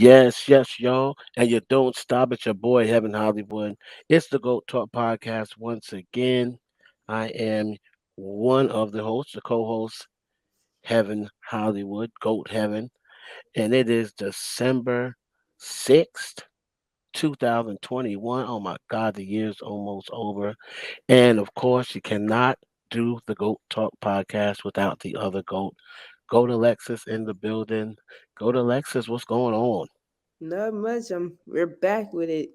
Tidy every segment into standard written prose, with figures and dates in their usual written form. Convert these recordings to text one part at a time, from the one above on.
Yes, y'all. And you don't stop at your boy, Heaven Hollywood. It's the GOAT Talk Podcast once again. I am one of the hosts, the co host, Heaven Hollywood, GOAT Heaven. And it is December 6th, 2021. Oh my God, the year's almost over. And of course, you cannot do the GOAT Talk Podcast without the other GOAT. Go to Lexus in the building. Go to Lexus. What's going on? Not much. We're back with it.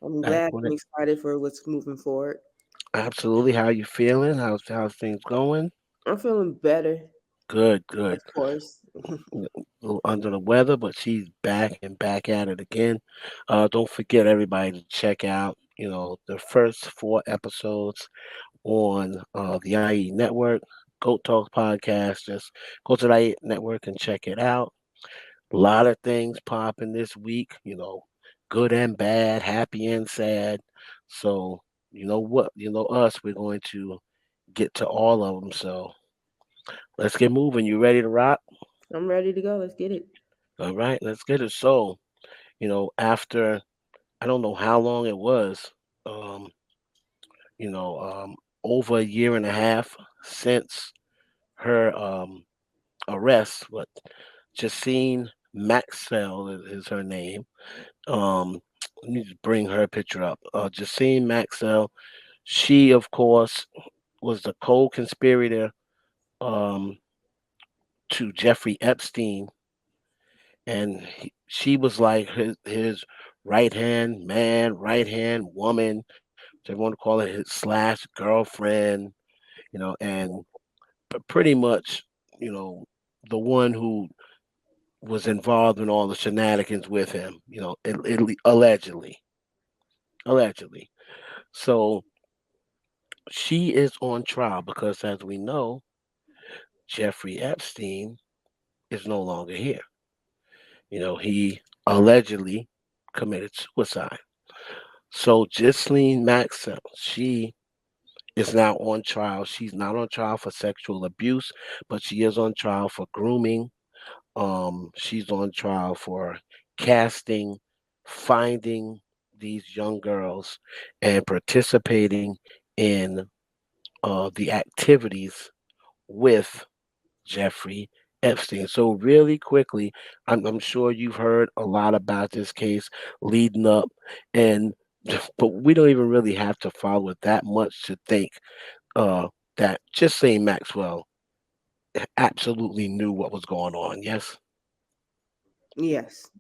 I'm Back glad with and it. excited for what's moving forward. Absolutely. How you feeling? How's things going? I'm feeling better, Good, of good. course. A little under the weather, but she's back and back at it again. Don't forget everybody to check out, the first four episodes on the IE Network, Goat Talk Podcast. Just go to the IE Network and check it out. A lot of things popping this week, good and bad, happy and sad. So, you know what? You know us, we're going to get to all of them. So let's get moving. You ready to rock? I'm ready to go. Let's get it. All right, let's get it. So, after I don't know how long it was, um, you know, um, over a year and a half since her arrest, what Justine Maxwell is her name. Um, Let me just bring her picture up. Justine Maxwell. She, of course, was the co-conspirator um, to Jeffrey Epstein, and she was like his right hand man, right hand woman, so you want to call it his slash girlfriend, and pretty much, you know, the one who was involved in all the shenanigans with him, allegedly, allegedly. So she is on trial because, as we know, Jeffrey Epstein is no longer here. He allegedly committed suicide. So Ghislaine Maxwell, she is now on trial. She's not on trial for sexual abuse, but she is on trial for grooming. She's on trial for casting, finding these young girls, and participating in the activities with Jeffrey Epstein. So really quickly, I'm sure you've heard a lot about this case leading up, and but we don't even really have to follow it that much to think that just saying Maxwell absolutely knew what was going on. Yes. Yes.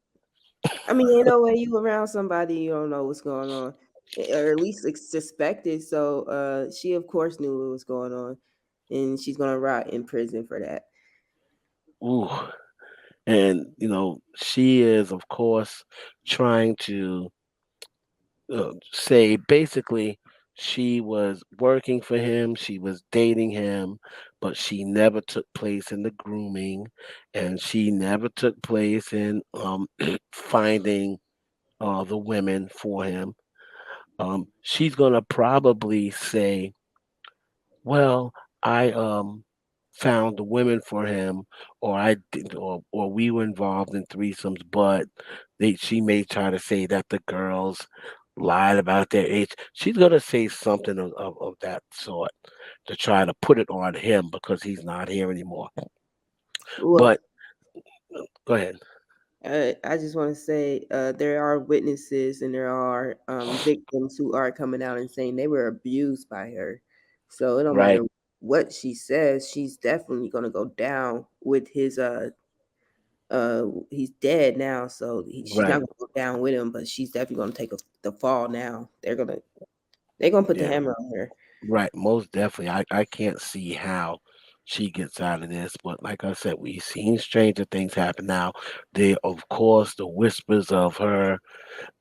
I mean, ain't no way you around somebody you don't know what's going on, or at least suspect it. So, she of course knew what was going on, and she's gonna rot in prison for that. Ooh. And she is, of course, trying to say basically she was working for him, she was dating him, but she never took place in the grooming, and she never took place in finding the women for him. She's gonna probably say, well, I found the women for him, or I did, or we were involved in threesomes, but she may try to say that the girls lied about their age. She's gonna say something of that sort to try to put it on him because he's not here anymore. Well, But go ahead. I just want to say there are witnesses and there are victims who are coming out and saying they were abused by her. So it don't Right, matter what she says, she's definitely going to go down with his he's dead now, so she's not right, going to go down with him, but she's definitely going to take the fall now. They're going to put the yeah. hammer on her. Right, most definitely. I can't see how she gets out of this, but like I said, we've seen stranger things happen now. Of course, the whispers of her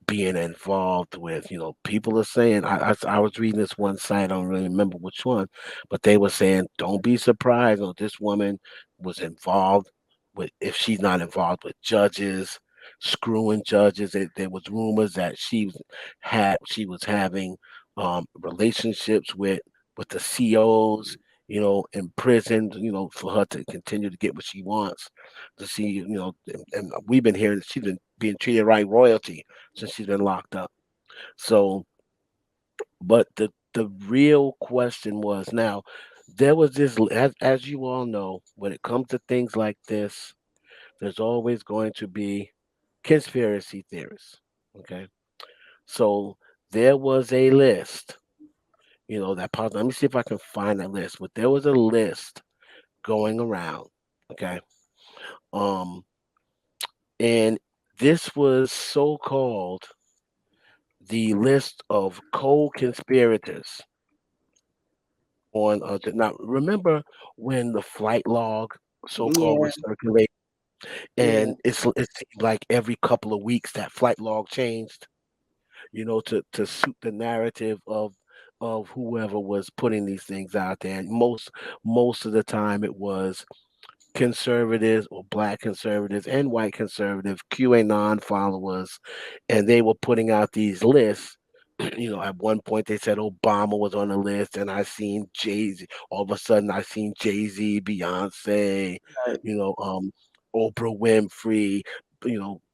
being involved with, people are saying, I was reading this one site, I don't really remember which one, but they were saying, don't be surprised, this woman was involved with, if she's not involved with judges, screwing judges. There was rumors that she was having relationships with the COs, imprisoned, for her to continue to get what she wants. To see, and we've been hearing that she's been being treated like royalty since she's been locked up. So, but the real question was now there was this as you all know, when it comes to things like this, there's always going to be conspiracy theorists. Okay. So there was a list, that popped. Let me see if I can find that list. But there was a list going around. Okay. Um, and this was so called the list of co-conspirators on now remember when the flight log so-called Yeah, was circulated, yeah, and it seemed like every couple of weeks that flight log changed, to suit the narrative of whoever was putting these things out there. And most of the time it was conservatives or black conservatives and white conservative QAnon followers, and they were putting out these lists. At one point they said Obama was on the list, and I seen Jay Z. All of a sudden, I seen Jay Z, Beyonce, right, you know, um, Oprah Winfrey,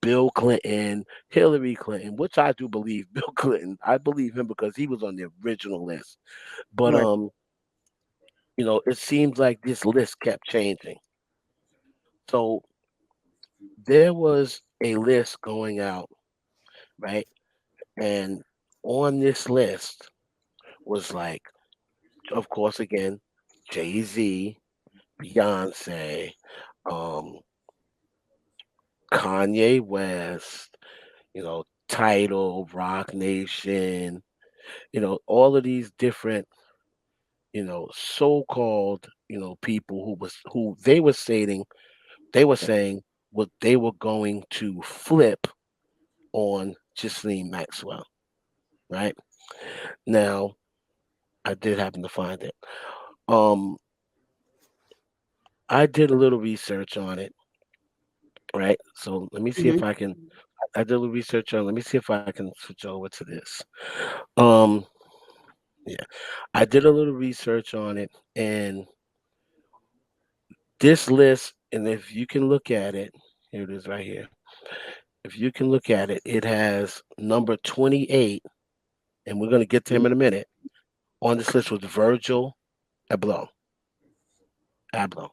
Bill Clinton, Hillary Clinton, which I do believe Bill Clinton. I believe him because he was on the original list. But right. it seems like this list kept changing. So there was a list going out, right? And on this list was like, of course, again, Jay Z, Beyonce, um, Kanye West, Title, Rock Nation, all of these different, so-called, people who they were saying what they were going to flip on Ghislaine Maxwell, right? Now, I did happen to find it. Um, I did a little research on it, right? So let me see if Hmm. I can. I did a little research on. Let me see if I can switch over to this. Um, yeah, I did a little research on it, and this list, and if you can look at it, here it is right here. If you can look at it, it has number 28, and we're gonna get to him in a minute. On this list was Virgil Abloh. Abloh.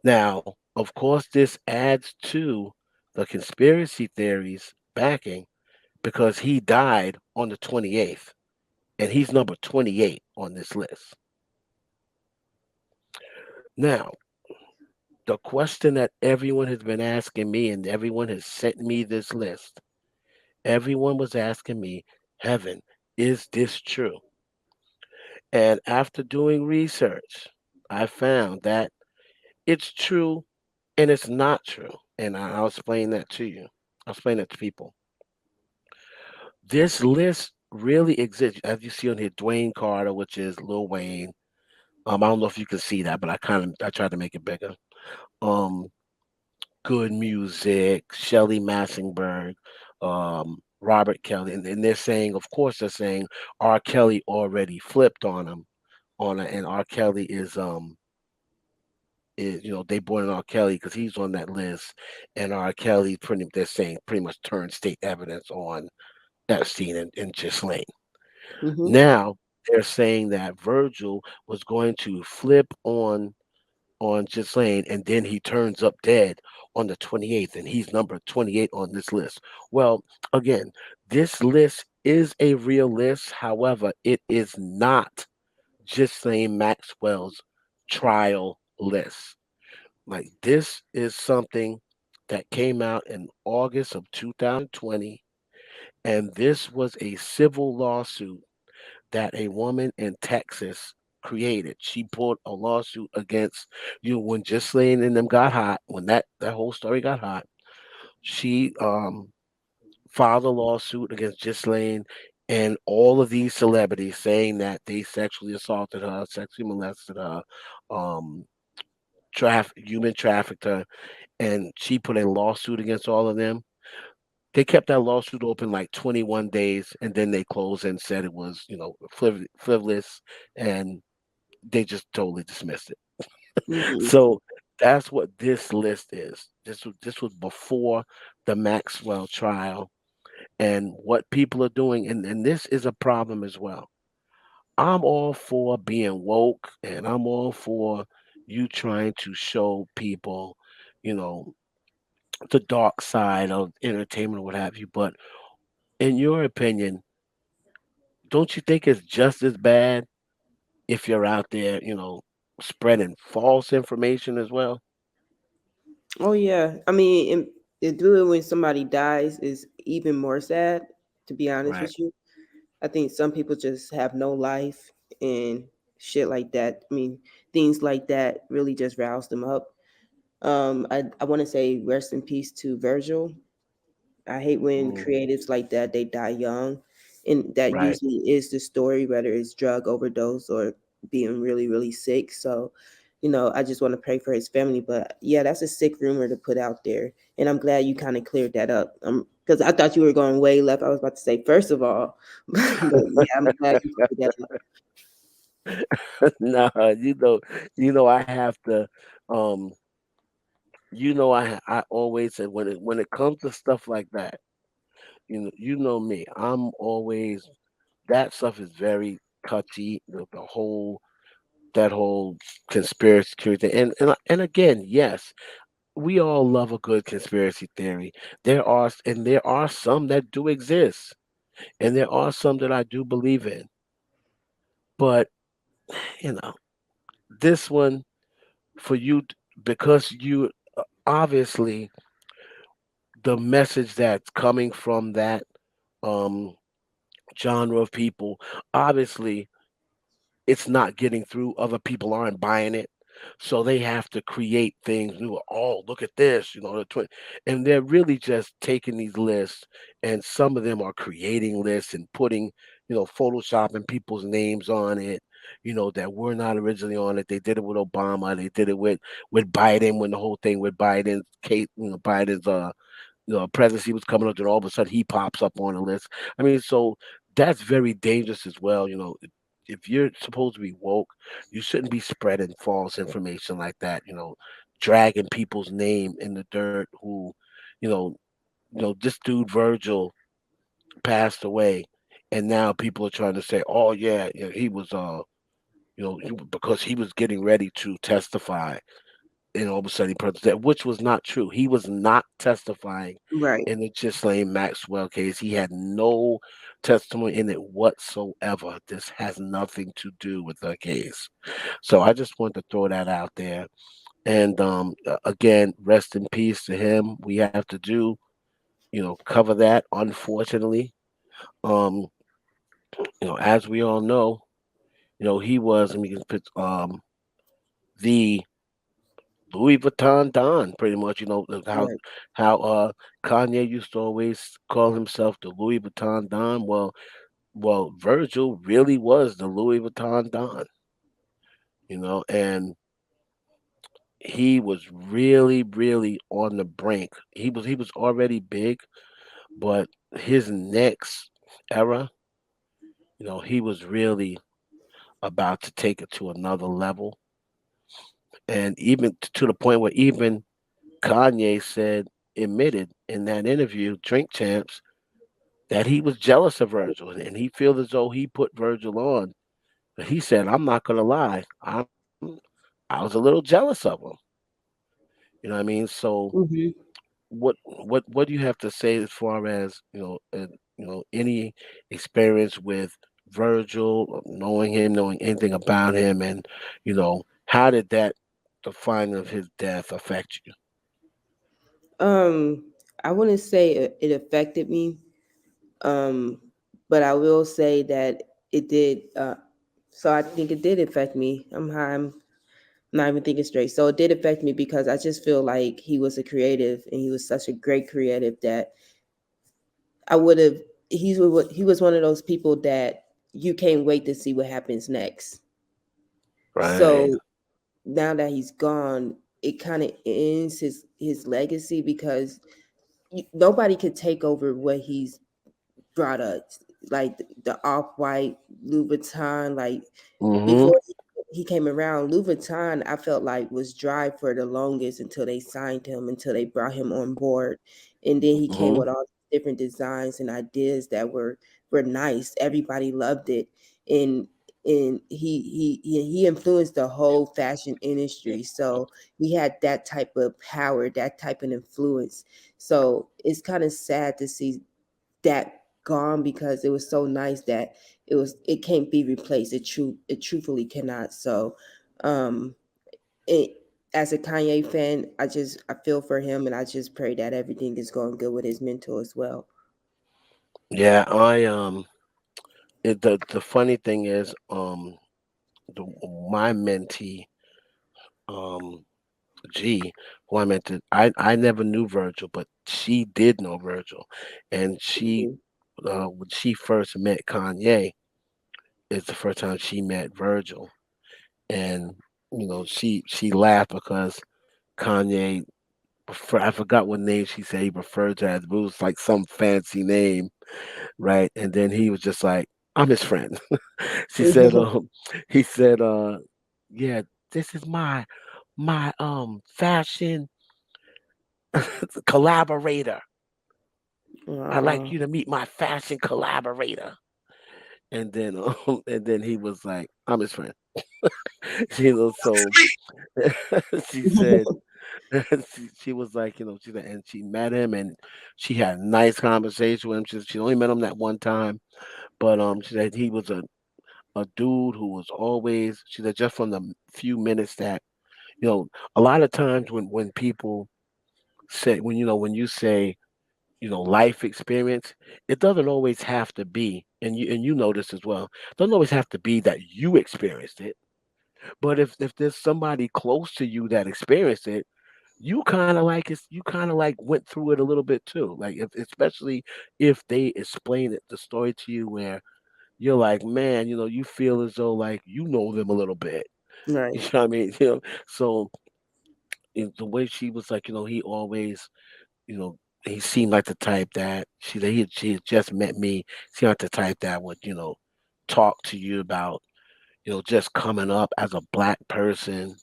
Now, of course, this adds to the conspiracy theories backing because he died on the 28th, and he's number 28 on this list. Now, the question that everyone has been asking me, and everyone has sent me this list, everyone was asking me, Heaven, is this true? And after doing research, I found that it's true and it's not true. And I'll explain that to you. I'll explain that to people. This list really exists, as you see on here, Dwayne Carter, which is Lil Wayne. I don't know if you can see that, but I tried to make it bigger. Um, Good Music, Shelley Massingberg, Robert Kelly, and they're saying, of course, they're saying R. Kelly already flipped on him, and R. Kelly is they brought in R. Kelly because he's on that list, and R. Kelly they're saying pretty much turned state evidence on Epstein and Ghislaine. Hmm. Now they're saying that Virgil was going to flip on Ghislaine, and then he turns up dead on the 28th, and he's number 28 on this list. Well, again, this list is a real list. However, it is not Ghislaine Maxwell's trial list. Like this is something that came out in August of 2020, and this was a civil lawsuit that a woman in Texas created. She pulled a lawsuit against when Ghislaine and them got hot, when that whole story got hot. She filed a lawsuit against Ghislaine and all of these celebrities, saying that they sexually assaulted her, sexually molested her, um, human trafficked her, and she put a lawsuit against all of them. They kept that lawsuit open like 21 days, and then they closed and said it was, frivolous, and they just totally dismissed it. Mhm. So that's what this list is. This was before the Maxwell trial, and what people are doing, and this is a problem as well. I'm all for being woke, and I'm all for you trying to show people, you know, the dark side of entertainment or what have you. But in your opinion, don't you think it's just as bad if you're out there, spreading false information as well? Oh yeah, I mean, and do it when somebody dies is even more sad. To be honest Right. with you, I think some people just have no life and shit like that. I mean, things like that really just rouse them up. I want to say rest in peace to Virgil. I hate when Mm, creatives like that they die young, and that right. usually is the story, whether it's drug overdose or being really really sick. So, I just want to pray for his family. But yeah, that's a sick rumor to put out there, and I'm glad you kind of cleared that up. Because I thought you were going way left. I was about to say first of all, but yeah, I'm glad you cleared that up. Nah, I have to. Um, I always say when it comes to stuff like that, me. I'm always that stuff is very touchy. That whole conspiracy theory thing, and again, yes, we all love a good conspiracy theory. There are some that do exist, and there are some that I do believe in. But you know, this one for you because you obviously the message that's coming from that um genre of people, obviously it's not getting through. Other people aren't buying it. So they have to create things new. Oh, look at this, and they're really just taking these lists, and some of them are creating lists and putting, photoshopping people's names on it, that were not originally on it. They did it with Obama. They did it with Biden when the whole thing with Biden's Kate, Biden's presidency was coming up, and all of a sudden he pops up on the list. I mean, so that's very dangerous as well. If you're supposed to be woke, you shouldn't be spreading false information like that. Dragging people's name in the dirt. You know, this dude Virgil passed away, and now people are trying to say, oh yeah, he was because he was getting ready to testify, and all of a sudden he put that, which was not true. He was not testifying Right. in the Ghislaine Maxwell case. He had no testimony in it whatsoever. This has nothing to do with the case. So I just want to throw that out there. And again, rest in peace to him. We have to cover that. Unfortunately, um, as we all know, he was. I mean, the Louis Vuitton Don, pretty much. How Right. Kanye used to always call himself the Louis Vuitton Don. Well, Virgil really was the Louis Vuitton Don. And he was really, really on the brink. He was already big, but his next era, he was really about to take it to another level, and even to the point where even Kanye admitted in that interview, Drink Champs, that he was jealous of Virgil, and he feels as though he put Virgil on. But he said, "I'm not gonna lie, I was a little jealous of him." You know what I mean? So, Hmm. what do you have to say as far as any experience with Virgil, knowing him, knowing anything about him, and how did that the finding of his death affect you? Um, I wouldn't say it affected me. Um, but I will say that it did. So I think it did affect me. I'm high. I'm not even thinking straight. So it did affect me because I just feel like he was a creative and he was such a great creative that I would have. He was one of those people that you can't wait to see what happens next. Right. So now that he's gone, it kind of ends his legacy because nobody could take over what he's products like the off white Louis Vuitton, like Mm-hmm. before he came around. Louis Vuitton, I felt like was dry for the longest until they signed him, until they brought him on board, and then he came Hmm. with all different designs and ideas that were nice. Everybody loved it, and he influenced the whole fashion industry. So he had that type of power, that type of influence. So it's kind of sad to see that gone because it was so nice that it can't be replaced. It truthfully cannot. So um it as a Kanye fan, I feel for him and I just pray that everything is going good with his mentor as well. Yeah, the funny thing is, the, my mentee, um, G, who I meant to, I never knew Virgil, but she did know Virgil, and Mhm. when she first met Kanye, it's the first time she met Virgil, and she laughed because Kanye, I forgot what name she said he referred to as, but it was like some fancy name, right? And then he was just like, "I'm his friend." She said, he said, yeah, this is my fashion collaborator. I'd like Wow. you to meet my fashion collaborator. And then and then he was like, I'm his friend. So she said she was like, she said, and she met him and she had a nice conversation with him. She only met him that one time, but she said he was a dude who was always, she said, just from the few minutes that, a lot of times when people say, when you say, life experience, it doesn't always have to be, and you know this as well, it doesn't always have to be that you experienced it. But if there's somebody close to you that experienced it, you kind of like went through it a little bit too. Like if especially if they explain it the story to you where you're like, man, you feel as though like you know them a little bit. You Right. know what I mean? So the way she was like, he always, you know, he seemed like the type that she had just met me. Seemed like the type that would, talk to you about, just coming up as a black person,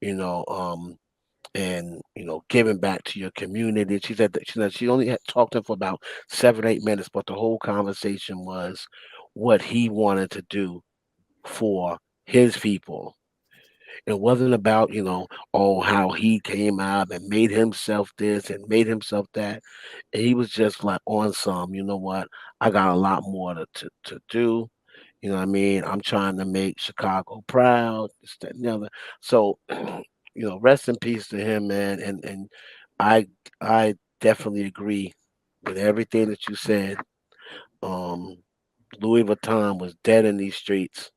you know, um, and giving back to your community. She said that she only had talked to him for about 7 8 minutes, but the whole conversation was what he wanted to do for his people. It wasn't about, oh, how he came out and made himself this and made himself that. And he was just like on some, you know what? I got a lot more to do. You know what I mean? I'm trying to make Chicago proud, this, that, and the other. So, rest in peace to him, man. And I I definitely agree with everything that you said. Um, Louis Vuitton was dead in these streets.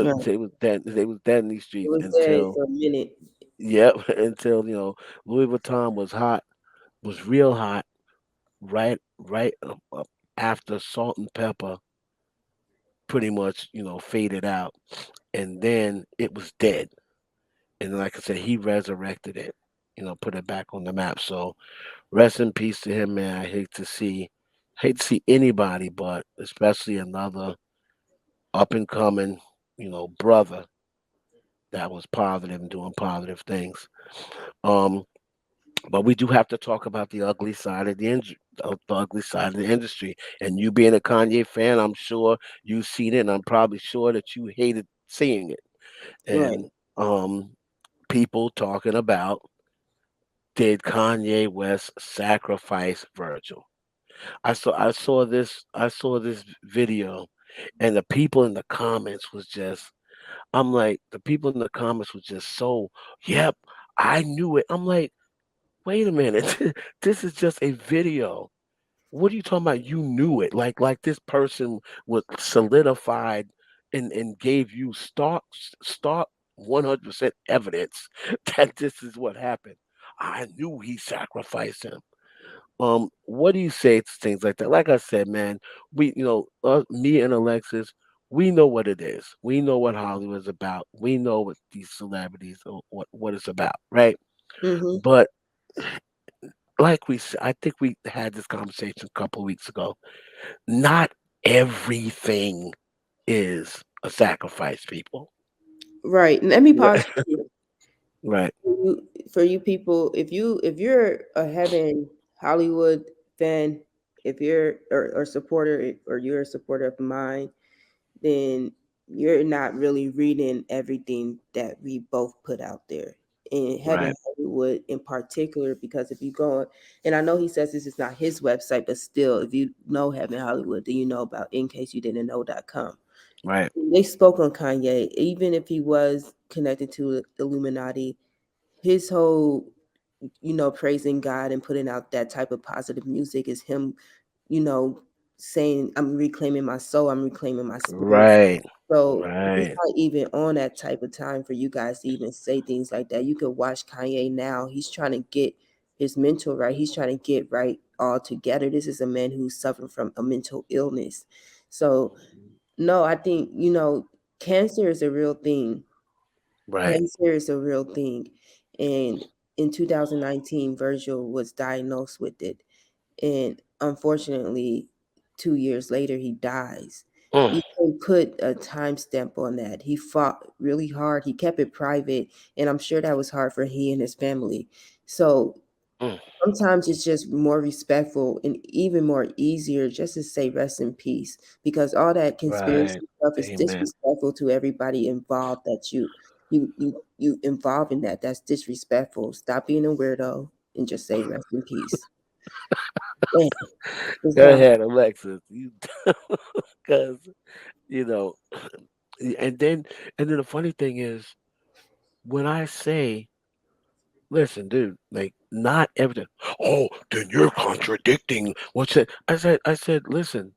Right. They was dead. They was dead in these It streets was there until, for a minute. yep, until Louis Vuitton was hot, was real hot, right up after Salt and Pepper pretty much faded out, and then it was dead. And like I said, he resurrected it, put it back on the map. So rest in peace to him, man. I hate to see anybody, but especially another up and coming, brother that was positive and doing positive things. Um, but we do have to talk about the ugly side of the ugly side of the industry. And you being a Kanye fan, I'm sure you've seen it, and I'm probably sure that you hated seeing it. Right. And people talking about, did Kanye West sacrifice Virgil? I saw this video, and the people in the comments was just, I'm like, the people in the comments was just so, yep, I knew it. I'm like, wait a minute, this is just a video. What are you talking about? You knew it. Like this person was solidified and gave you stark 100% evidence that this is what happened. I knew he sacrificed him. What do you say to things like that? Like I said, man, me and Alexis, we know what it is. We know what Hollywood's about. We know what these celebrities, what it's about, right? Mm-hmm. But like I think we had this conversation a couple of weeks ago. Not everything is a sacrifice, people. Right. Let me Right. pause for you. Right. For you people, if you're a heaven Hollywood fan, if you're or supporter, or you're a supporter of mine, then you're not really reading everything that we both put out there in Heaven Right. Hollywood in particular. Because if you go on, and I know he says this is not his website, but still, if you know Heaven Hollywood, then you know about in case you didn't know.com. Right. They spoke on Kanye, even if he was connected to the Illuminati. His whole, praising God and putting out that type of positive music is him, you know, saying, I'm reclaiming my soul, I'm reclaiming my spirit. Right. So he's Right. not even on that type of time for you guys to even say things like that. You could watch Kanye now. He's trying to get his mental right. He's trying to get right all together. This is a man who's suffering from a mental illness. So no, I think, cancer is a real thing. Right. Cancer is a real thing. And in 2019, Virgil was diagnosed with it. And unfortunately, 2 years later, he dies. Mm, You can put a timestamp on that. He fought really hard. He kept it private. And I'm sure that was hard for he and his family. So mm. sometimes it's just more respectful and even more easier just to say rest in peace, because all that Right. conspiracy stuff is Amen. disrespectful to everybody involved, that you involve in that. That's disrespectful. Stop being a weirdo and just say rest in peace. Man, it's Go done. ahead, Alexis. You because you know, and then the funny thing is when I say, listen, dude, like not everything. Oh, then you're contradicting what's it? I said, listen.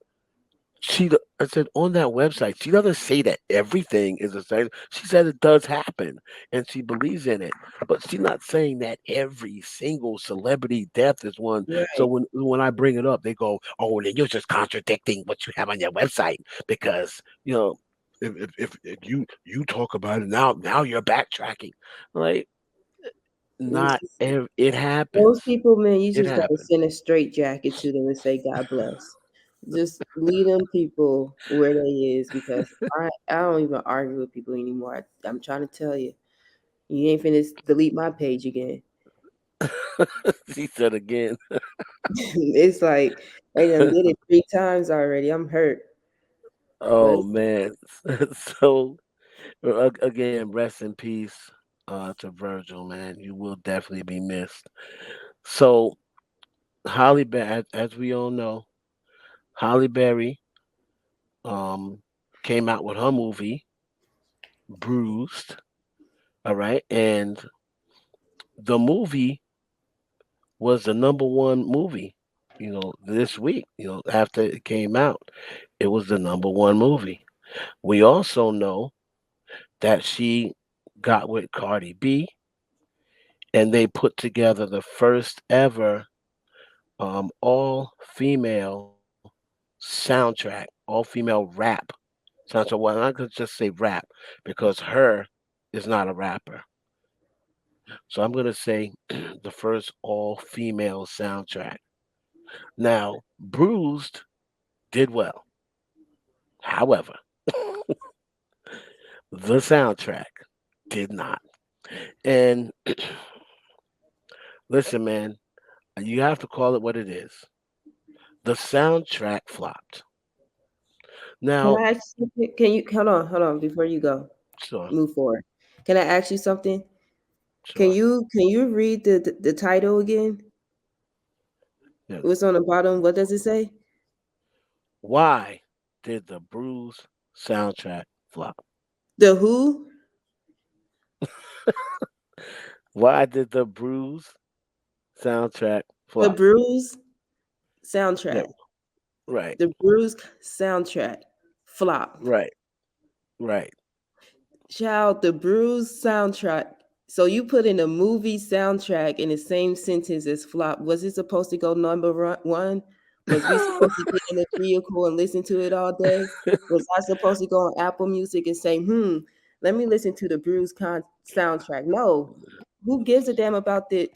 I said on that website, she doesn't say that everything is a sign. She said it does happen and she believes in it, but she's not saying that every single celebrity death is one. So Right. when I bring it up, they go, "Oh, then you're just contradicting what you have on your website because if you talk about it now you're backtracking." Like It's not just, it happens. most people, man, you It just gotta happens. send a straight jacket to them and say God bless. Just leave them people where they is, because I don't even argue with people anymore. I'm trying to tell you, you ain't finna delete my page again. She said again. It's like they done did it 3 times already. I'm hurt, but Oh man. So again, rest in peace to Virgil, man. You will definitely be missed. So Holly Berry, as we all know, Holly Berry um came out with her movie Bruised. All right, and the movie was the number one movie. This week. After it came out, it was the number one movie. We also know that she got with Cardi B, and they put together the first ever all female soundtrack, all female rap soundtrack. Well, I'm not gonna just say rap because her is not a rapper. So I'm gonna say the first all female soundtrack. Now, Bruised did well. However, the soundtrack did not. And listen, man, you have to call it what it is. The soundtrack flopped. can Now, I ask you something? Can you hold on before you go sure, move forward? Can I ask you something? Can sure, you can you read the title again? yes. What's on the bottom? What does it say? Why did the Bruise soundtrack flop? The who? Why did the Bruise soundtrack The flop? Bruise Yeah, soundtrack. right, The Bruise soundtrack flopped. right, right. Child, the Bruise soundtrack. So you put in a movie soundtrack in the same sentence as flop. Was it supposed to go one? Was we supposed to get in a vehicle and listen to it all day? Was I supposed to go on Apple Music and say, let me listen to the soundtrack? No. Who gives a damn about the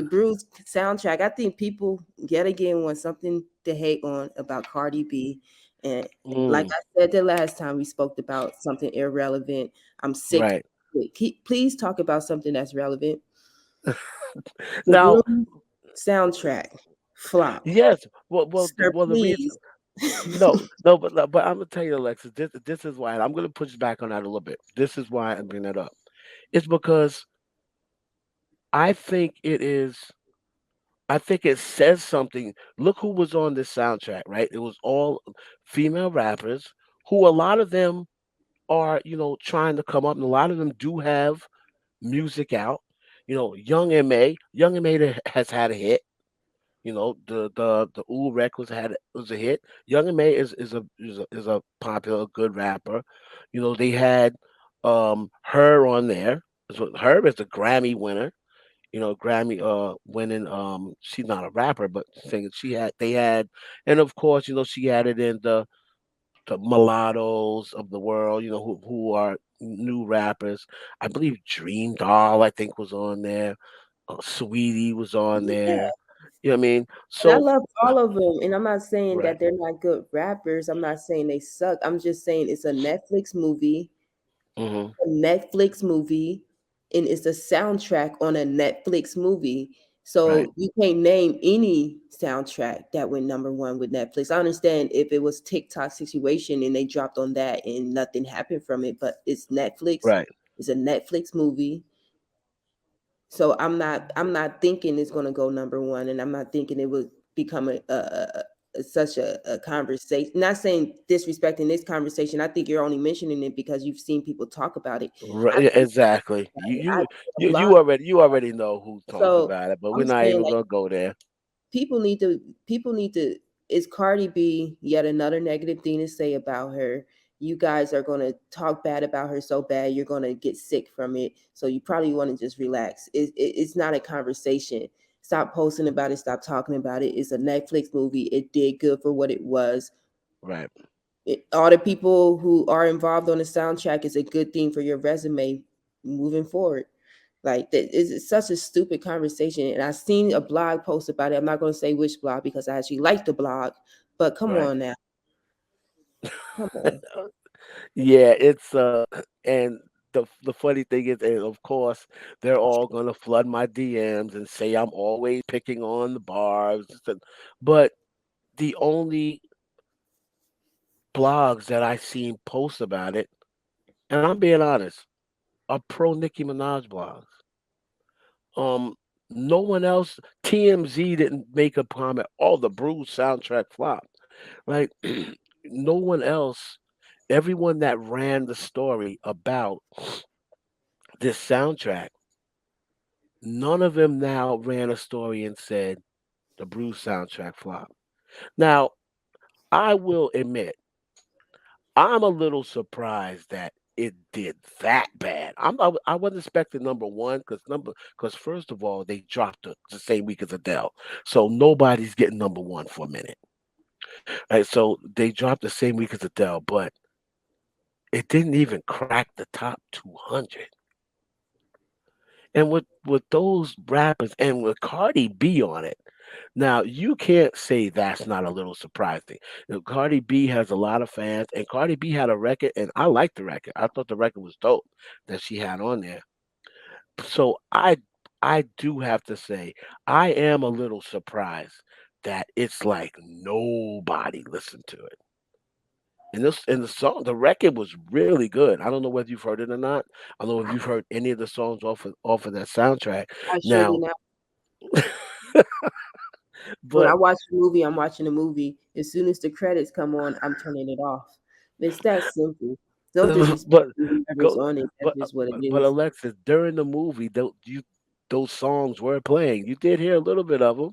Bruise soundtrack? I think people yet again want something to hate on about Cardi B And like Mm, I said the last time we spoke about something irrelevant, I'm sick. right. Please talk about something that's relevant. The Now, Bruise soundtrack flop. yes. Sir, The reason. please. No, but I'm gonna tell you, Alexis. This is why, and I'm gonna push back on that a little bit. This is why I bring that up. It's because I think it is. I think it says something. Look who was on this soundtrack, right? It was all female rappers who a lot of them are, trying to come up, and a lot of them do have music out. Young M.A. has had a hit. The Ooh records was a hit. Young M.A. is a popular, good rapper. They had her on there. So her is a Grammy winner. Grammy winning. She's not a rapper, but singing. They had, and of course, she added in the mulattoes of the world, who are new rappers. I believe Dream Doll, I think, was on there. Sweetie was on Yeah. there. You know what I mean? And I So, love all of them. And I'm not saying right. that they're not good rappers. I'm not saying they suck. I'm just saying it's a Netflix movie, Hmm. and it's a soundtrack on a Netflix movie. Right. So you can't name any soundtrack that went number one with Netflix. I understand if it was TikTok situation and they dropped on that and nothing happened from it, but it's Netflix. Right. It's a Netflix movie. So I'm not thinking it's going to go number one, and I'm not thinking it would become such a conversation. Not saying disrespecting this conversation. I think you're only mentioning it because you've seen people talk about it. Right. I Yeah, exactly. You I you a blog. you already know who talked So about it, but we're I'm not saying even like gonna go there. people need to is Cardi B yet another negative thing to say about her? You guys are going to talk bad about her so bad you're going to get sick from it. So you probably want to just relax. It's not a conversation. Stop posting about it. Stop talking about it. It's a Netflix movie. It did good for what it was. Right. All the people who are involved on the soundtrack is a good thing for your resume moving forward. Like that is such a stupid conversation. And I seen a blog post about it. I'm not going to say which blog because I actually like the blog, but come Right. on now, come on. Yeah, it's and the funny thing is, and of course, they're all gonna flood my DMs and say I'm always picking on the barbs, but the only blogs that I seen post about it, and I'm being honest, are pro Nicki Minaj blogs. Um, no one else. TMZ didn't make a comment. Oh, the Bruise soundtrack flop. Like no one else. Everyone that ran the story about this soundtrack, none of them now ran a story and said the Bruise soundtrack flop. Now, I will admit, I'm a little surprised that it did that bad. I wasn't expecting number one because first of all they dropped it the same week as Adele, so nobody's getting number one for a minute. Right, so they dropped the same week as Adele, but it didn't even crack the top 200. And with those rappers and with Cardi B on it, now you can't say that's not a little surprising. Cardi B has a lot of fans, and Cardi B had a record, and I liked the record. I thought the record was dope that she had on there. So I do have to say I am a little surprised that it's like nobody listened to it. And the song, the record was really good. I don't know whether you've heard it or not. I don't know if you've heard any of the songs off of that soundtrack. I sure did Now, not. When I but watch a movie, I'm watching a movie. As soon as the credits come on, I'm turning it off. It's that simple. No disrespect but to whoever's go on it. That's just what it but is. Alexis, during the movie, those songs were playing. You did hear a little bit of them. A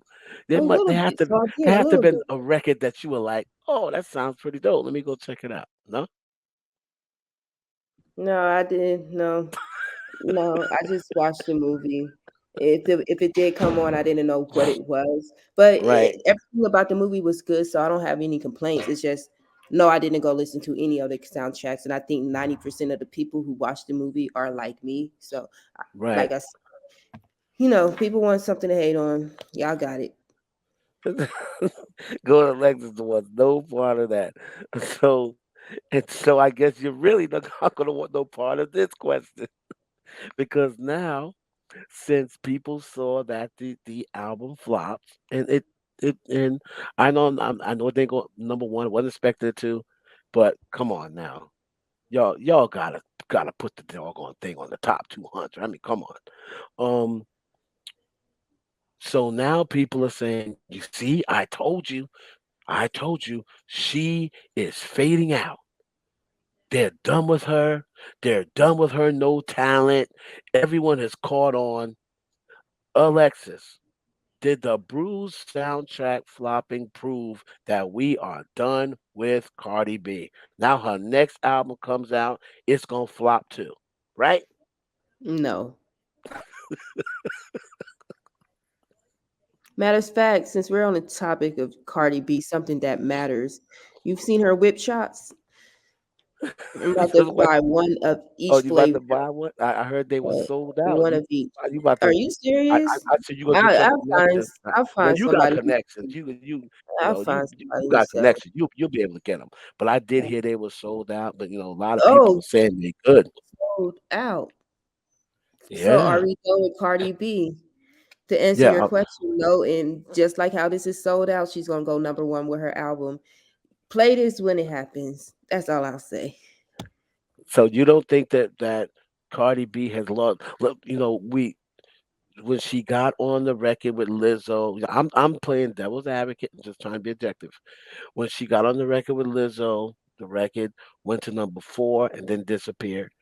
They little have bit. to So I did a have to little been bit. a record that you were like, oh, that sounds pretty dope. Let me go check it out. No, No, I didn't. No. No, I just watched the movie. If it did come on, I didn't know what it was, but right, everything about the movie was good, so I don't have any complaints. It's just no, I didn't go listen to any of the soundtracks, and I think 90% of the people who watch the movie are like me. So, right. like people want something to hate on. Y'all got it. Go to Lexus was no part of that. So and so I guess you're really not gonna want no part of this question because now since people saw that the album flopped and it and I know it didn't go number one, wasn't expected to, but come on now. Y'all gotta put the doggone thing on the top 200. I mean, come on. Um, so now people are saying, "You see, I told you, she is fading out. They're done with her. They're done with her no talent. Everyone has caught on. Alexis, did the Bruise soundtrack flopping prove that we are done with Cardi B? Now her next album comes out, it's gonna flop too, right? No. Matter of fact, since we're on the topic of Cardi B, something that matters. You've seen her whip shots? I'm about to What? buy one of Oh, each you about flavor, to buy one? I heard they were sold out. one of each. You about Are to? you serious? I said you gonna get your connections. I'll Well, find you got somebody. connections. I'll find You somebody who got sell it. connections. You'll be able to get them. But I did hear they were sold out. But a lot of people Oh, were saying they good. sold out. So are Yeah, we going with Cardi B? To answer yeah. your question, no, and just like how this is sold out, she's gonna go number one with her album. Play this when it happens. That's all I'll say. So you don't think that Cardi B has lost? Look, we when she got on the record with Lizzo. I'm playing devil's advocate, just trying to be objective. When she got on the record with Lizzo, the record went to number 4 and then disappeared.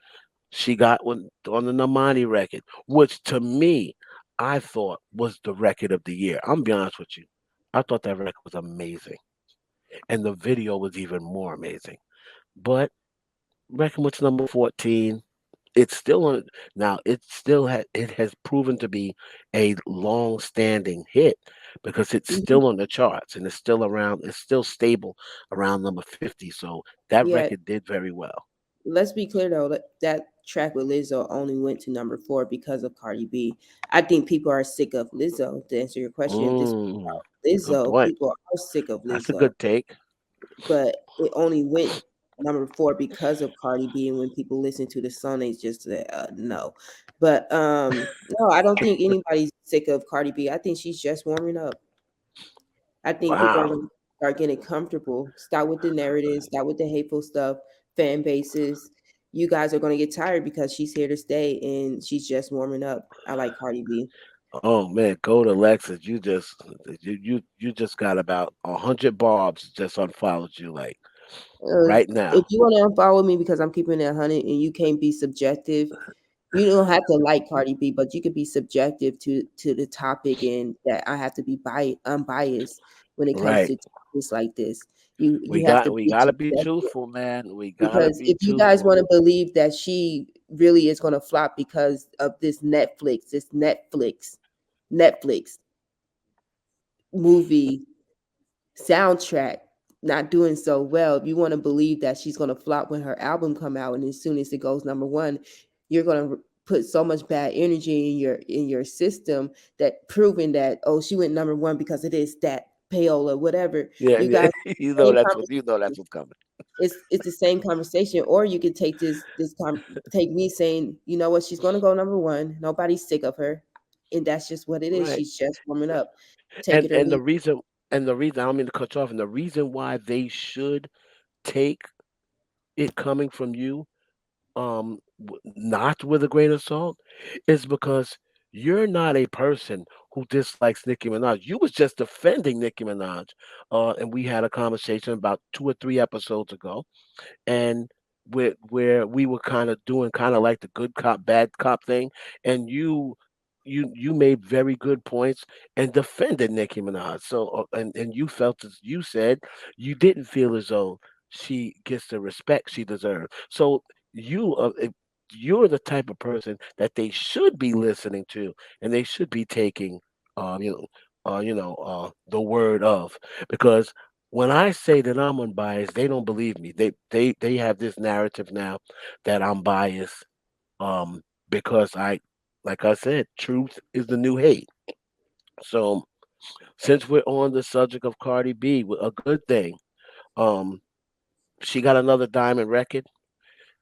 She got on the Normani record, which to me, I thought was the record of the year. I'm gonna be honest with you. I thought that record was amazing. And the video was even more amazing. But record went to number 14. It's still on now. It has proven to be a long-standing hit because it's Mhm. still on the charts and it's still around. It's still stable around number 50. So that Yeah, record did very well. let's be clear though, that track with Lizzo only went to number four because of Cardi B. I think people are sick of Lizzo. To answer your question, if this Mm, was good Lizzo, point. people are sick of That's a Lizzo. good take. But it only went number four because of Cardi B. And when people listen to the song, they just say, no. But no, I don't think anybody's sick of Cardi B. I think she's just warming up. I think people are Wow. going to start getting comfortable. Start with the narrative, start with the hateful stuff, fan bases. You guys are going to get tired because she's here to stay and she's just warming up. I like Cardi B. Oh man, go to Lexus. You just got about 100 barbs just unfollowed you like right If now. you want to unfollow me because I'm keeping it 100 and you can't be subjective, you don't have to like Cardi B, but you could be subjective to the topic, and that I have to be unbiased when it comes Right. to topics like this. You have to We be gotta be subjective. truthful, man. We gotta Because be if you guys truthful. want to believe that she really is going to flop because of Netflix movie soundtrack not doing so well, if you want to believe that she's going to flop when her album come out, and as soon as it goes number one, you're going to put so much bad energy in your system that proving that, oh, she went number one because it is that payola whatever. Yeah, You yeah. guys, same You know conversation. that's what's coming. It's the same conversation, or you could take take me saying, you know what, she's going to go number one, nobody's sick of her, and that's just what it is, Right. she's just warming up. Take And it or and leave the reason I don't mean to cut you off, and the reason why they should take it coming from you, not with a grain of salt, is because you're not a person who dislikes Nicki Minaj. You was just defending Nicki Minaj, and we had a conversation about 2 or 3 episodes ago, and where we were kind of doing kind of like the good cop bad cop thing, and you made very good points and defended Nicki Minaj. So and you felt as you said you didn't feel as though she gets the respect she deserves. So you're the type of person that they should be listening to and they should be taking you know the word of, because when I say that I'm unbiased, they don't believe me. They have this narrative now that I'm biased, because like I said, truth is the new hate. So Since we're on the subject of Cardi B, a good thing. Um, she got another diamond record.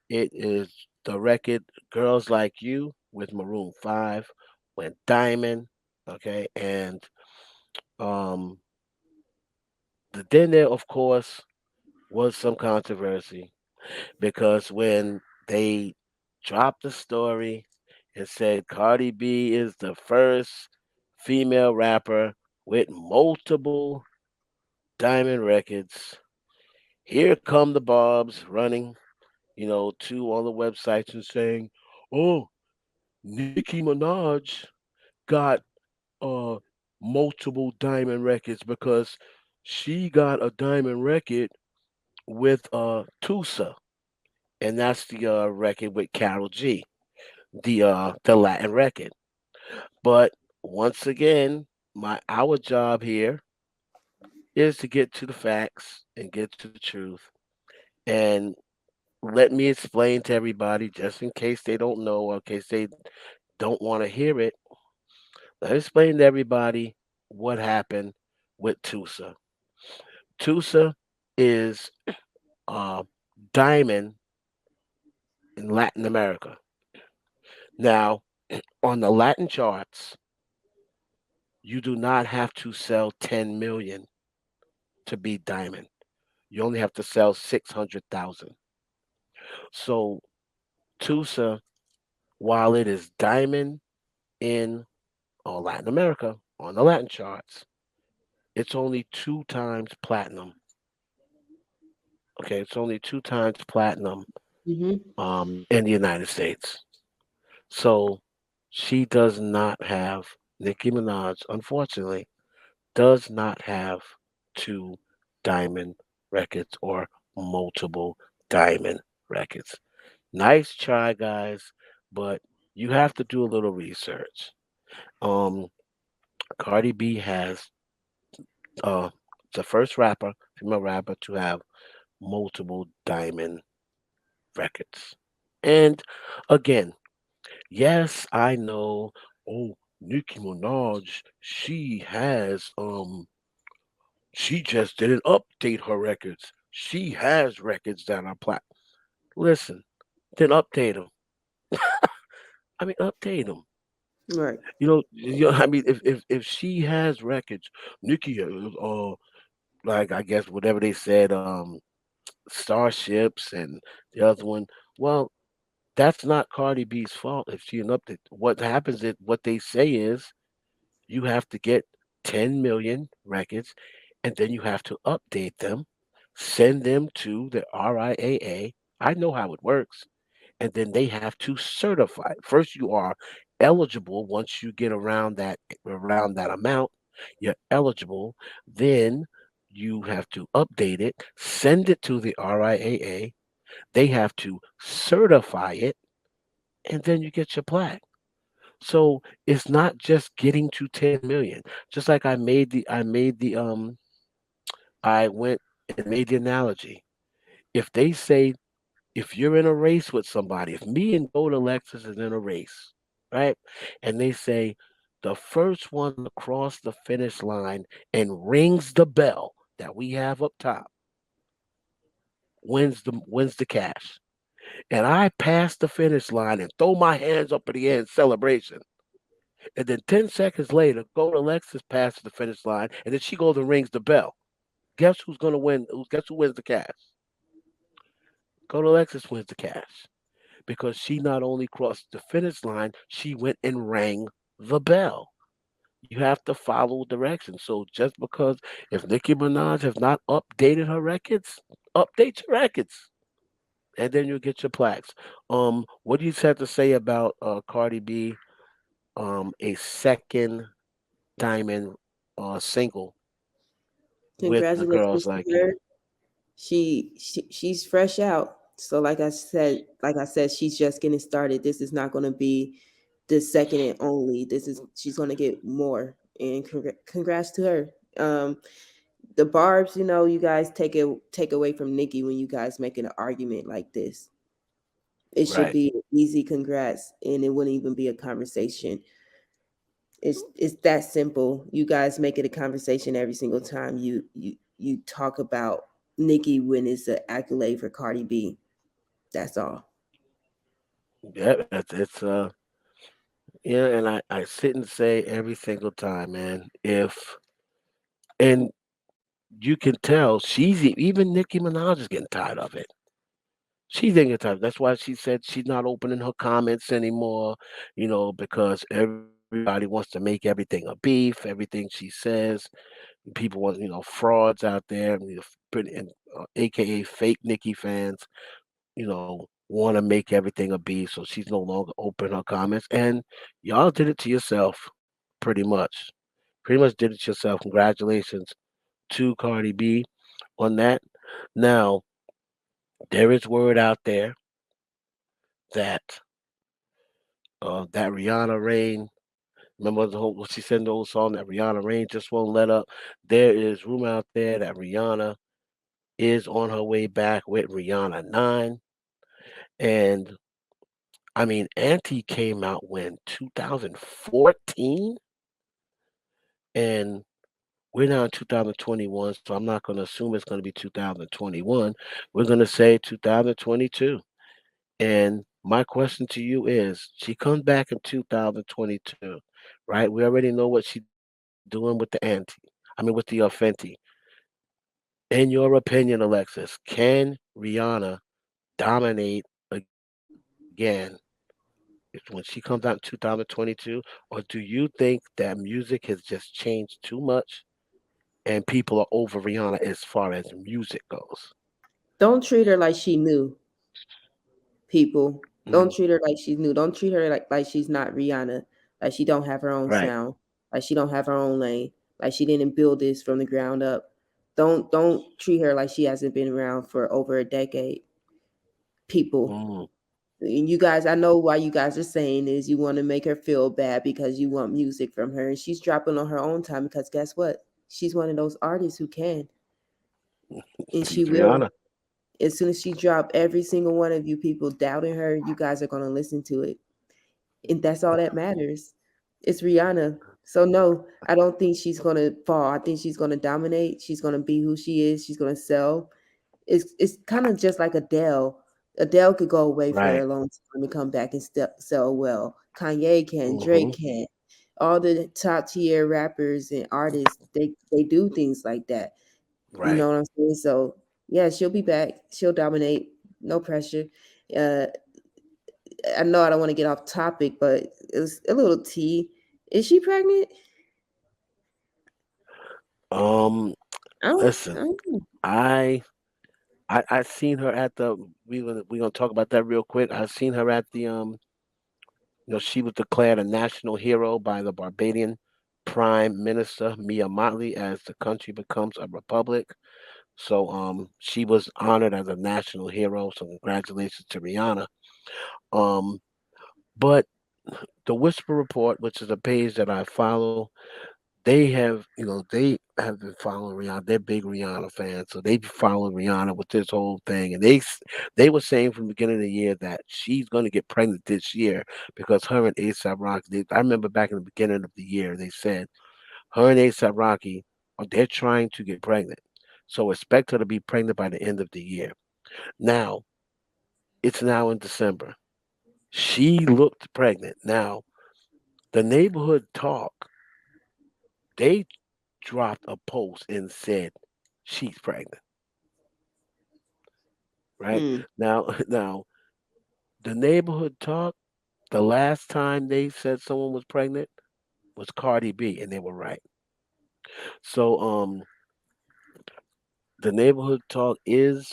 It is the record "Girls Like You" with Maroon 5 went diamond. Okay, and um, then there, of course, was some controversy because when they dropped the story and said Cardi B is the first female rapper with multiple diamond records, here come the Bobs running, to all the websites and saying, "Oh, Nicki Minaj got uh multiple diamond records because she got a diamond record with Tusa, and that's the record with Carol G, the Latin record." But once again, our job here is to get to the facts and get to the truth. And let me explain to everybody, just in case they don't know or in case they don't want to hear it. Let me explain to everybody what happened with Tusa. Tusa is uh, diamond in Latin America. Now, on the Latin charts, you do not have to sell 10 million to be diamond. You only have to sell 600,000. So, Tusa, while it is diamond in Latin America on the Latin charts, it's only two times platinum. Okay, it's only two times platinum Hmm. in the United States. So she does not have, Nicki Minaj, unfortunately, does not have two diamond records or multiple diamond records. Nice try, guys, but you have to do a little research. Um, Cardi B has uh, the first rapper, female rapper, to have multiple diamond records. And again, yes, I know. Oh, Nicki Minaj, she just didn't update her records. She has records that are plat. Listen, then update them. I mean, update them. Right. I mean, if she has records, Nicki, like I guess whatever they said, Starships and the other one. Well, that's not Cardi B's fault if she an update. What happens is what they say is you have to get 10 million records and then you have to update them, send them to the RIAA. I know how it works. And then they have to certify. First, you are eligible once you get around that amount. You're eligible. Then you have to update it, send it to the RIAA. They have to certify it, and then you get your plaque. So it's not just getting to 10 million. Just like I went and made the analogy. If they say, if you're in a race with somebody, if me and Gold Alexis is in a race, right? And they say the first one to cross the finish line and rings the bell that we have up top wins the cash. And I pass the finish line and throw my hands up in the air in celebration. And then 10 seconds later, Gold Alexis passes the finish line, and then she goes and rings the bell. Guess who's gonna win? Guess who wins the cash? Gold Alexis wins the cash because she not only crossed the finish line, she went and rang the bell. You have to follow directions. So just because if Nicki Minaj has not updated her records, update your records, and then you'll get your plaques. What do you have to say about Cardi B? A second diamond single with the girls Congratulations to like you. her. She's fresh out. So like I said, she's just getting started. This is not going to be the second and only. She's going to get more. And congrats to her. The barbs, you guys take away from Nikki when you guys making an argument like this. It should Right. be easy congrats, and it wouldn't even be a conversation. It's that simple. You guys make it a conversation every single time you talk about Nicki when it's an accolade for Cardi B. That's all. Yeah, yeah, and I sit and say every single time, man, and you can tell even Nicki Minaj is getting tired of it. She's getting tired. That's why she said she's not opening her comments anymore, because everybody wants to make everything a beef, everything she says. People want, frauds out there, AKA fake Nicki fans, want to make everything a beef. So she's no longer opening her comments. And y'all did it to yourself, pretty much. Pretty much did it yourself. Congratulations to Cardi B on that. Now, there is word out there that that Rihanna Rain, remember what she said in the old song, that Rihanna Rain just won't let up. There is rumor out there that Rihanna is on her way back with Rihanna 9. And I mean, Auntie came out when 2014, and we're now in 2021, so I'm not going to assume it's going to be 2021. We're going to say 2022. And my question to you is, she comes back in 2022, right? We already know what she's doing with the ante. I mean, with the Fenty. In your opinion, Alexis, can Rihanna dominate again when she comes out in 2022? Or do you think that music has just changed too much and people are over Rihanna as far as music goes? Don't treat her like she knew, people. Mm, Don't treat her like she's new. Don't treat her like she's not Rihanna. Like she don't have her own right. sound. Like she don't have her own lane. Like she didn't build this from the ground up. Don't treat her like she hasn't been around for over a decade. People. Mm, And you guys, I know why you guys are saying is you want to make her feel bad because you want music from her. And she's dropping on her own time because guess what? She's one of those artists who can. And she she's will. Rihanna. As soon as she drop, every single one of you people doubting her, you guys are gonna listen to it. And that's all that matters. It's Rihanna. So no, I don't think she's gonna fall. I think she's gonna dominate. She's gonna be who she is. She's gonna sell. It's kind of just like Adele. Adele could go away for Right. a long time and come back and sell well. Kanye can, Hmm. Drake can. All the top tier rappers and artists, they do things like that. You Right. know what I'm saying? So yeah, she'll be back. She'll dominate. No pressure. Uh, I know I don't want to get off topic, but it was a little tea. Is she pregnant? Um, I listen, don't know. I I seen her at the we gonna talk about that real quick. I seen her at the she was declared a national hero by the Barbadian Prime Minister Mia Motley as the country becomes a republic. So she was honored as a national hero. So congratulations to Rihanna. Um but the Whisper Report, which is a page that I follow, they have been following Rihanna. They're big Rihanna fans, so they be following Rihanna with this whole thing. And they were saying from the beginning of the year that she's going to get pregnant this year because her and ASAP Rocky. I remember back in the beginning of the year, they said her and ASAP Rocky they're trying to get pregnant. So expect her to be pregnant by the end of the year. Now it's now in December. She looked pregnant. Now the neighborhood talk. They dropped a post and said she's pregnant, right? Mm, Now now the neighborhood talk, the last time they said someone was pregnant was Cardi B, and they were right. So the neighborhood talk is,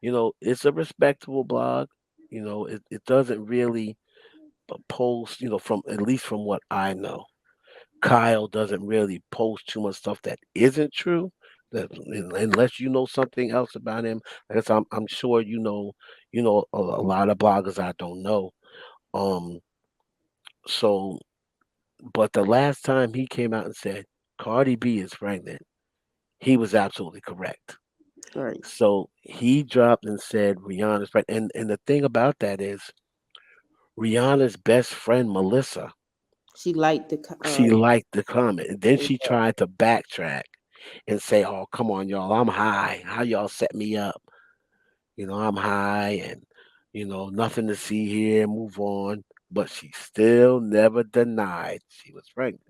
it's a respectable blog. It doesn't really post, from at least from what I know. Kyle doesn't really post too much stuff that isn't true. That unless you know something else about him, I guess I'm sure a lot of bloggers I don't know. Um, so but the last time he came out and said Cardi B is pregnant, he was absolutely correct. right. So he dropped and said Rihanna's pregnant, and the thing about that is Rihanna's best friend Melissa. She liked the She liked the comment, and then she tried to backtrack and say, "Oh, come on, y'all, I'm high. How y'all set me up? I'm high, and nothing to see here. Move on." But she still never denied she was pregnant.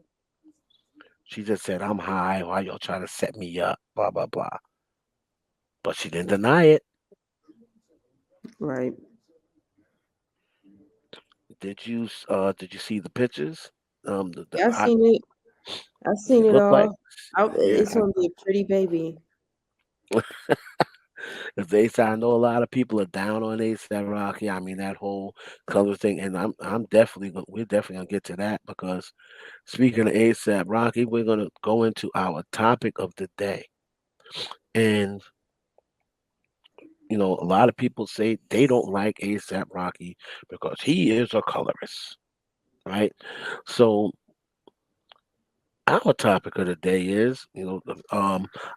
She just said, "I'm high. Why y'all trying to set me up? Blah blah blah." But she didn't deny it. right. Did you see the pictures? The Yeah, I've seen it. I've seen it it looked like, all. It's yeah. gonna be a pretty baby. If they say, I know a lot of people are down on A$AP Rocky. I mean that whole color thing, and we're definitely gonna get to that because speaking of A$AP Rocky, we're gonna go into our topic of the day, and a lot of people say they don't like A$AP Rocky because he is a colorist, right? So our topic of the day is,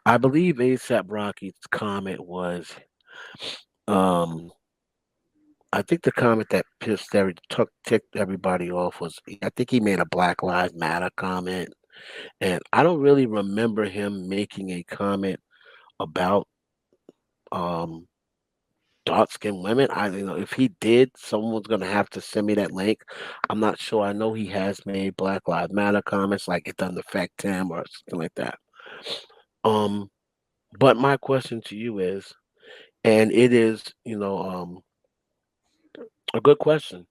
I believe A$AP Rocky's comment was, um, I think the comment that ticked everybody off was, I think he made a Black Lives Matter comment, and I don't really remember him making a comment about um dark skinned women. If he did, someone's gonna have to send me that link. I'm not sure. I know he has made Black Lives Matter comments, like it doesn't affect him or something like that. Um, but my question to you is, and it is, a good question.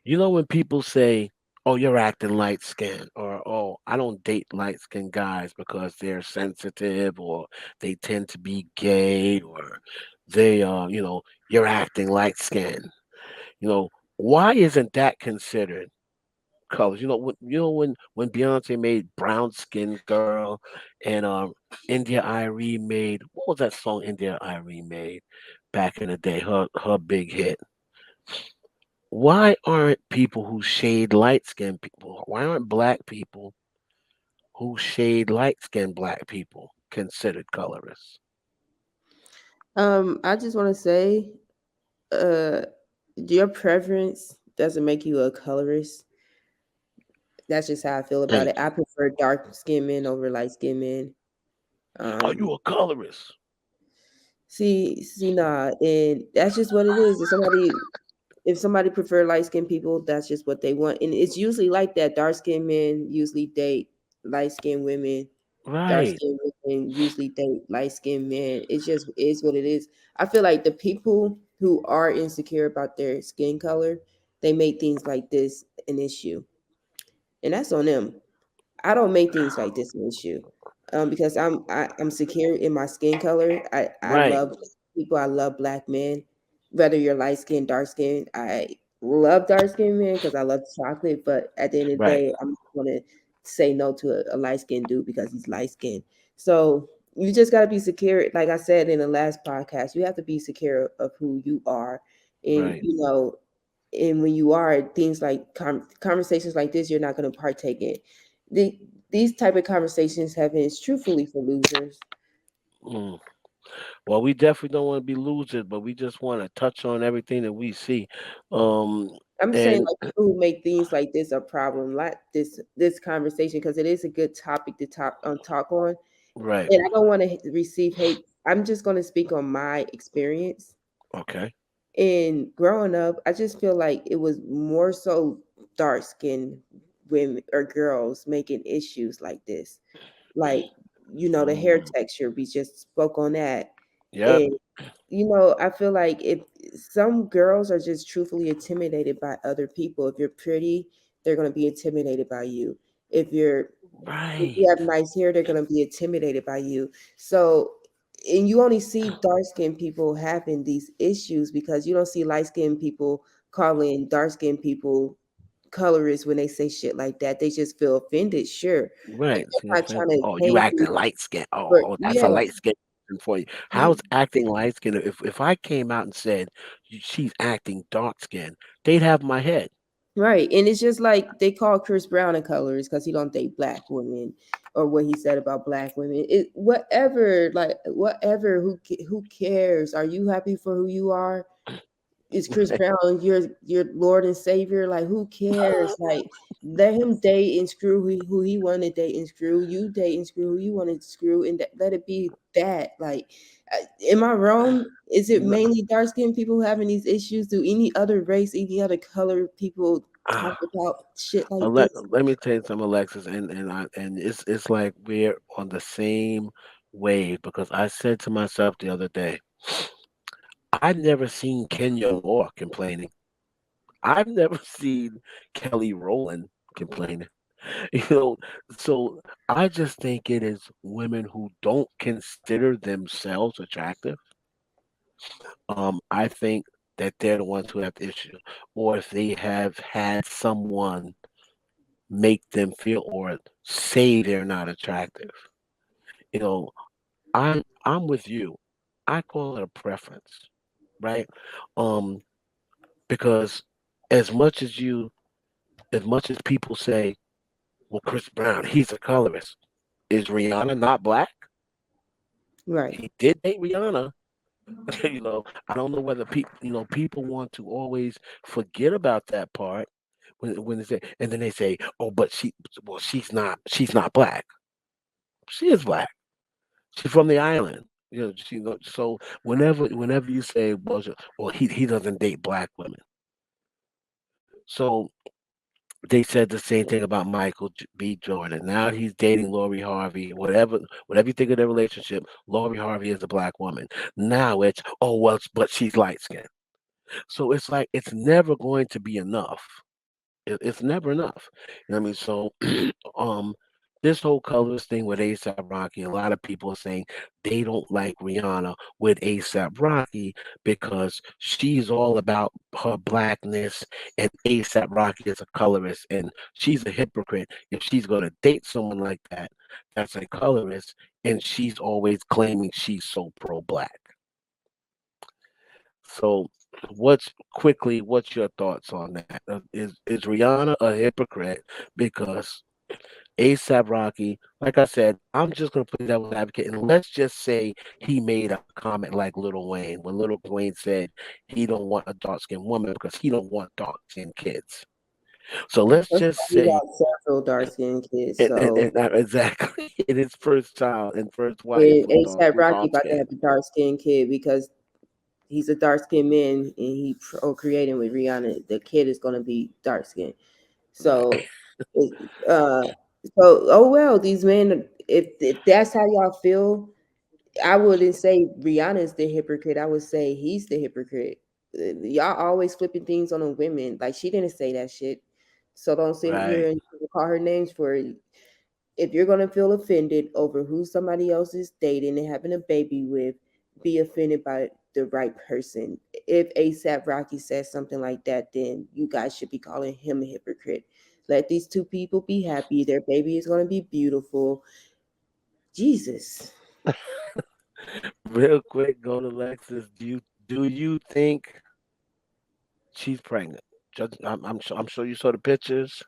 When people say, "Oh, you're acting light skinned," or "Oh, I don't date light skinned guys because they're sensitive or they tend to be gay or you're acting light skinned." Why isn't that considered colors? When Beyonce made Brown Skin Girl and India Irie made, what was that song India Irie made back in the day? Her big hit. Why aren't people who shade light skinned people, why aren't black people who shade light skinned black people considered colorists? I just want to say, uh, your preference doesn't make you a colorist. That's just how I feel about it. Thank I you. prefer dark skinned men over light skinned men. Are Um, you a colorist? nah, and that's just what it is. If somebody prefer light skinned people, that's just what they want, and it's usually like that. Dark skinned men usually date light skinned women. Dark Right, skinned women usually date light skinned men. It just is what it is. I feel like the people who are insecure about their skin color, they make things like this an issue, and that's on them. I don't make things like this an issue, because I'm secure in my skin color. I right, love people. I love black men, whether you're light skinned, dark skinned. I love dark skinned men because I love chocolate. But at the end of the right, day, I'm gonna say no to a light skinned dude because he's light skinned. So you just gotta be secure. Like I said in the last podcast, you have to be secure of who you are, and right. and when you are, things like conversations like this, you're not going to partake in. The, these type of conversations happen is truthfully for losers. Mm. Well, we definitely don't want to be losers, but we just want to touch on everything that we see. Um, I'm saying and like people who make things like this a problem, like this conversation, because it is a good topic to talk on. right, And I don't want to receive hate. I'm just going to speak on my experience. okay, And growing up, I just feel like it was more so dark skinned women or girls making issues like this. Like, the hair mm, texture, we just spoke on that. yep, And I feel like if some girls are just truthfully intimidated by other people. If you're pretty, they're gonna be intimidated by you. If you're if you right, have nice hair, they're gonna be intimidated by you. So, and you only see dark skinned people having these issues because you don't see light skinned people calling dark skinned people colorists when they say shit like that. They just feel offended, sure, but right. See they're what not I'm saying? trying to Oh, you hate acting you light skin. Oh, for oh, that's a light yes. skin for you. How's acting light skin? If I came out and said she's acting dark skin, they'd have my head. Right. And it's just like they call Chris Brown a colorist because he don't date black women, or what he said about black women. Whatever, like whatever. Who cares? Are you happy for who you are? is Chris Brown your Lord and Savior? Like, who cares? Like, let him date and screw who he wanted to date and screw. You date and screw who you wanted to screw, and let it be that. Like, am I wrong? Is it No, mainly dark skinned people having these issues? Do any other race, any other color people talk ah, about shit like this? Let me tell you something, Alexis, and it's like we're on the same wave because I said to myself the other day, I've never seen Kenya Moore complaining. I've never seen Kelly Rowland complaining. You know, so I just think it is women who don't consider themselves attractive. I think that they're the ones who have the issue, or if they have had someone make them feel or say they're not attractive. You know, I'm with you. I call it a preference, right? Um, because as much as you, as much as people say, well, Chris Brown, he's a colorist. Is Rihanna not black? Right. He did date Rihanna. I don't know whether people want to always forget about that part when they say, and then they say, oh, but well, she's not black. She is black. She's from the island. So whenever you say, well, he doesn't date black women. So they said the same thing about Michael B. Jordan. Now he's dating Lori Harvey. Whatever you think of their relationship, Lori Harvey is a black woman. Now it's, oh well, but she's light skinned. So it's like it's never going to be enough. It's never enough. You know what I mean? So, um, this whole colors thing with ASAP Rocky, a lot of people are saying they don't like Rihanna with ASAP Rocky because she's all about her blackness, and ASAP Rocky is a colorist, and she's a hypocrite if she's going to date someone like that that's a colorist, and she's always claiming she's so pro-black. So, what's your thoughts on that? Is Rihanna a hypocrite because ASAP Rocky, like I said, I'm just gonna play devil's advocate, and let's just say he made a comment like Lil Wayne when Lil Wayne said he don't want a dark skinned woman because he don't want dark skinned kids. So let's First of just all, he say, got several dark skinned kids, so exactly, in his first child and first wife and ASAP was Rocky dark about to skinned, have a dark skinned kid because he's a dark skinned man and he procreating with Rihanna. The kid is gonna be dark skinned. right? So, uh, so oh well, these men. If that's how y'all feel, I wouldn't say Rihanna's the hypocrite. I would say he's the hypocrite. Y'all always flipping things on the women. Like she didn't say that shit. So don't sit Right. here and call her names for it. If you're gonna feel offended over who somebody else is dating and having a baby with, be offended by the right person. If ASAP Rocky says something like that, then you guys should be calling him a hypocrite. Let these two people be happy. Their baby is gonna be beautiful. Jesus. Real quick, go to Lexus. Do you think she's pregnant? I'm sure you saw the pictures.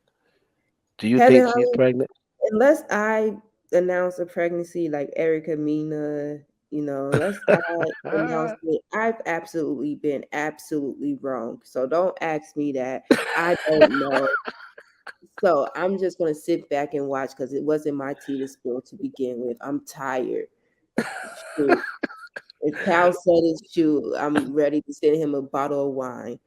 Do you Heaven, think she's pregnant? unless I announce a pregnancy like Erica Mena, unless I announce it, I've absolutely been absolutely wrong. So don't ask me that. I don't know. So I'm just gonna sit back and watch because it wasn't my tea to spill to begin with. I'm tired. Shoot. If Cal said it, shoot, I'm ready to send him a bottle of wine.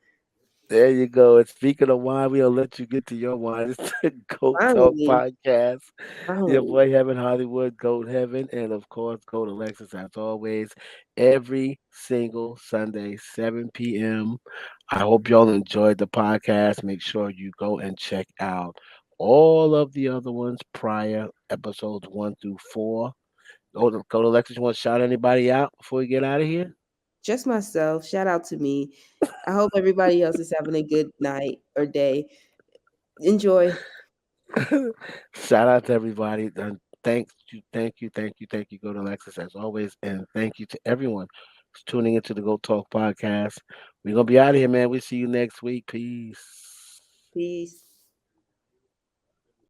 There you go. And speaking of wine, we'll let you get to your wine. It's the Goat Talk Finally, podcast. Your finally. boy Heaven Hollywood, Goat Heaven, and of course, go to Lexus as always every single Sunday, 7 p.m. I hope y'all enjoyed the podcast. Make sure you go and check out all of the other ones prior episodes 1 through 4. Go to Lexus. You want to shout anybody out before we get out of here? Just myself. Shout out to me. I hope everybody else is having a good night or day. Enjoy. Shout out to everybody. And thank you. Go to Lexus as always. And thank you to everyone who's tuning into the Go Talk podcast. We're going to be out of here, man. We see you next week. Peace. Peace.